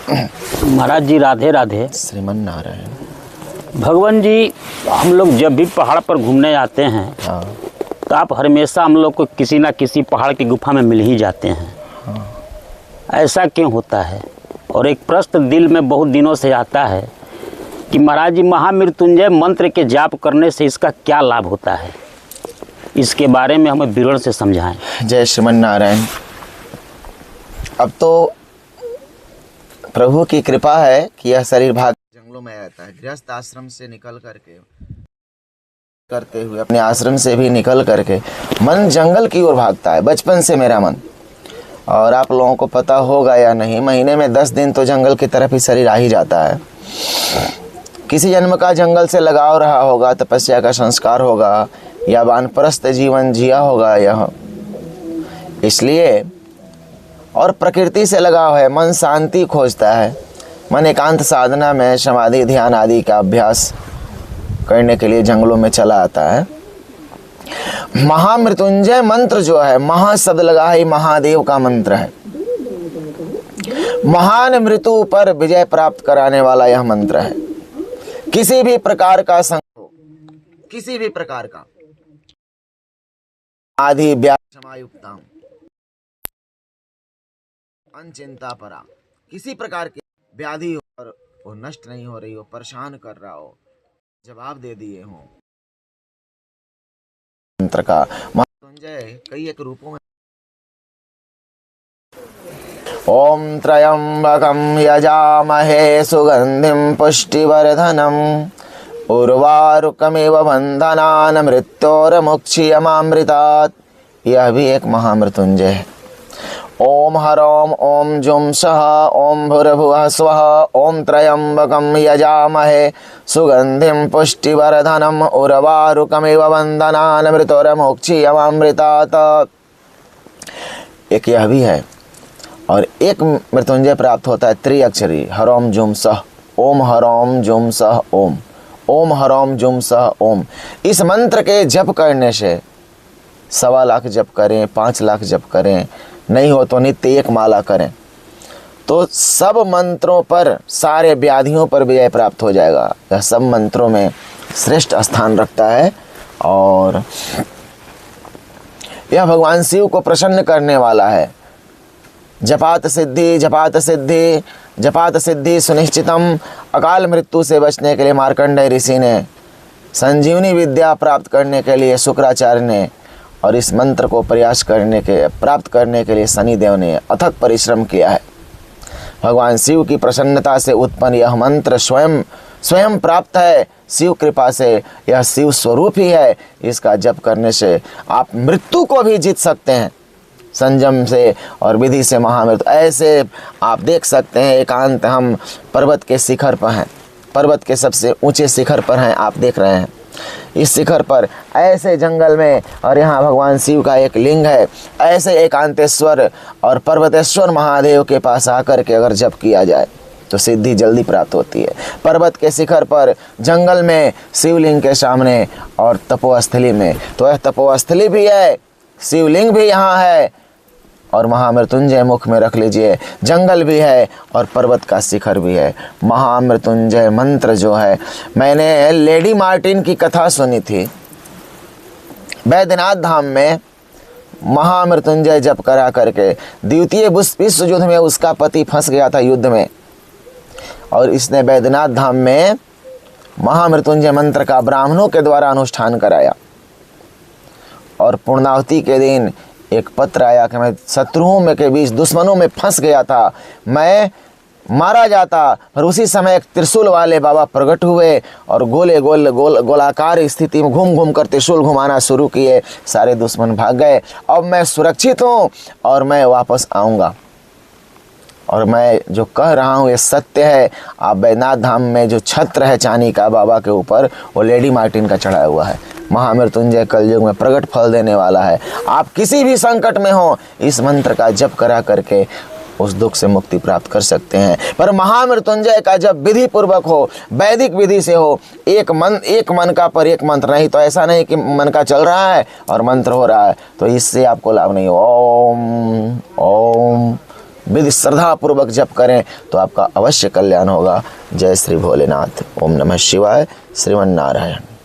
महाराज जी राधे राधे। श्रीमन नारायण। भगवान जी, हम लोग जब भी पहाड़ पर घूमने आते हैं हाँ तो आप हमेशा हम लोग को किसी ना किसी पहाड़ की गुफा में मिल ही जाते हैं। हाँ। ऐसा क्यों होता है? और एक प्रश्न दिल में बहुत दिनों से आता है कि महाराज जी, महामृत्युंजय मंत्र के जाप करने से इसका क्या लाभ होता है? इसके बारे में हमें विवरण से समझाएं। जय श्रीमन नारायण। अब तो प्रभु की कृपा है कि यह शरीर भाग जंगलों में आता है। गृहस्थ आश्रम से निकल करके करते हुए अपने आश्रम से भी निकल करके मन जंगल की ओर भागता है बचपन से मेरा मन। और आप लोगों को पता होगा या नहीं, महीने में 10 दिन तो जंगल की तरफ ही शरीर आ ही जाता है। किसी जन्म का जंगल से लगाव रहा होगा, तपस्या का संस्कार होगा या वानप्रस्थ जीवन जिया होगा यह, इसलिए और प्रकृति से लगाव है। मन शांति खोजता है। मन एकांत साधना में समाधि ध्यान आदि का अभ्यास करने के लिए जंगलों में चला आता है। महामृत्युंजय मंत्र जो है, महा शब्द लगा ही महादेव का मंत्र है। महान मृत्यु पर विजय प्राप्त कराने वाला यह मंत्र है। किसी भी प्रकार का संकट हो, किसी भी प्रकार का आदि व्यायुक्ताम अनचिंता परा, किसी प्रकार की व्याधि हो और वो नष्ट नहीं हो रही हो, परेशान कर रहा हो, जवाब दे दिए हो। मंत्र का मृत्युंजय कई एक रूपों में। ओम त्र्यंबकं यजामहे सुगंधिं पुष्टिवर्धनम् उर्वारुकमिव बंधनान् मृत्योर्मुक्षीयमामृतात्। यह भी एक महामृत्युंजय है। ओम हरौम ओम जुम सह ओम भूर्भुवः स्वः ओम त्र्यंबकं यजामहे सुगंधिं पुष्टिवर्धनम् उर्वारुकमिव बंधनान् मृत्योर्मुक्षीयमामृतात्। एक यह भी है। और एक मृत्युंजय प्राप्त होता है त्रिअक्षरी, हरौम जुम सह ओम, हरौम जुम सह ओम, ओम हरौम जुम सह ओम। इस मंत्र के जप करने से 1.25 लाख जप करें, 5 लाख जप करें, नहीं हो तो नित्य 1 माला करें, तो सब मंत्रों पर, सारे व्याधियों पर विजय प्राप्त हो जाएगा। यह सब मंत्रों में श्रेष्ठ स्थान रखता है और यह भगवान शिव को प्रसन्न करने वाला है। जपात सिद्धि जपात सिद्धि जपात सिद्धि सुनिश्चितम। अकाल मृत्यु से बचने के लिए मार्कंडेय ऋषि ने, संजीवनी विद्या प्राप्त करने के लिए शुक्राचार्य ने, और इस मंत्र को प्रयास प्राप्त करने के लिए शनिदेव ने अथक परिश्रम किया है। भगवान शिव की प्रसन्नता से उत्पन्न यह मंत्र स्वयं प्राप्त है शिव कृपा से। यह शिव स्वरूप ही है। इसका जप करने से आप मृत्यु को भी जीत सकते हैं संयम से और विधि से। महामृत्यु ऐसे आप देख सकते हैं। एकांत हम पर्वत के शिखर पर हैं, पर्वत के सबसे ऊंचे शिखर पर हैं, आप देख रहे हैं। इस शिखर पर ऐसे जंगल में, और यहाँ भगवान शिव का एक लिंग है, ऐसे एकांतेश्वर और पर्वतेश्वर महादेव के पास आकर के अगर जप किया जाए तो सिद्धि जल्दी प्राप्त होती है। पर्वत के शिखर पर, जंगल में, शिवलिंग के सामने और तपोस्थली में, तो यह तपोस्थली भी है, शिवलिंग भी यहाँ है और महामृत्युंजय मुख में रख लीजिए। जंगल भी है और पर्वत का शिखर भी है। महामृत्युंजय मंत्र जो है, मैंने लेडी मार्टिन की कथा सुनी थी। बैद्यनाथ धाम में महामृत्युंजय जप करा करके द्वितीय विश्व युद्ध में उसका पति फंस गया था युद्ध में, और इसने बैद्यनाथ धाम में महामृत्युंजय मंत्र का ब्राह्मणों के द्वारा अनुष्ठान कराया। और पूर्णाहुति के दिन एक पत्र आया कि मैं शत्रुओं में के बीच, दुश्मनों में फंस गया था, मैं मारा जाता। पर उसी समय एक त्रिशूल वाले बाबा प्रकट हुए और गोलाकार स्थिति में घूम घूम कर त्रिशूल घुमाना शुरू किए। सारे दुश्मन भाग गए। अब मैं सुरक्षित हूँ और मैं वापस आऊँगा, और मैं जो कह रहा हूँ ये सत्य है। आप बैद्यनाथ धाम में जो छत्र है चांदी का बाबा के ऊपर, वो लेडी मार्टिन का चढ़ाया हुआ है। महामृत्युंजय कलयुग में प्रगट फल देने वाला है। आप किसी भी संकट में हो, इस मंत्र का जप करा करके उस दुख से मुक्ति प्राप्त कर सकते हैं। पर महामृत्युंजय का जब विधि पूर्वक हो, वैदिक विधि से हो, एक मन का पर एक मंत्र, नहीं तो ऐसा नहीं कि मन का चल रहा है और मंत्र हो रहा है, तो इससे आपको लाभ नहीं हो। ओम ओम विधि श्रद्धापूर्वक जप करें तो आपका अवश्य कल्याण होगा। जय श्री भोलेनाथ। ओम नमः शिवाय। श्रीमन्नारायण।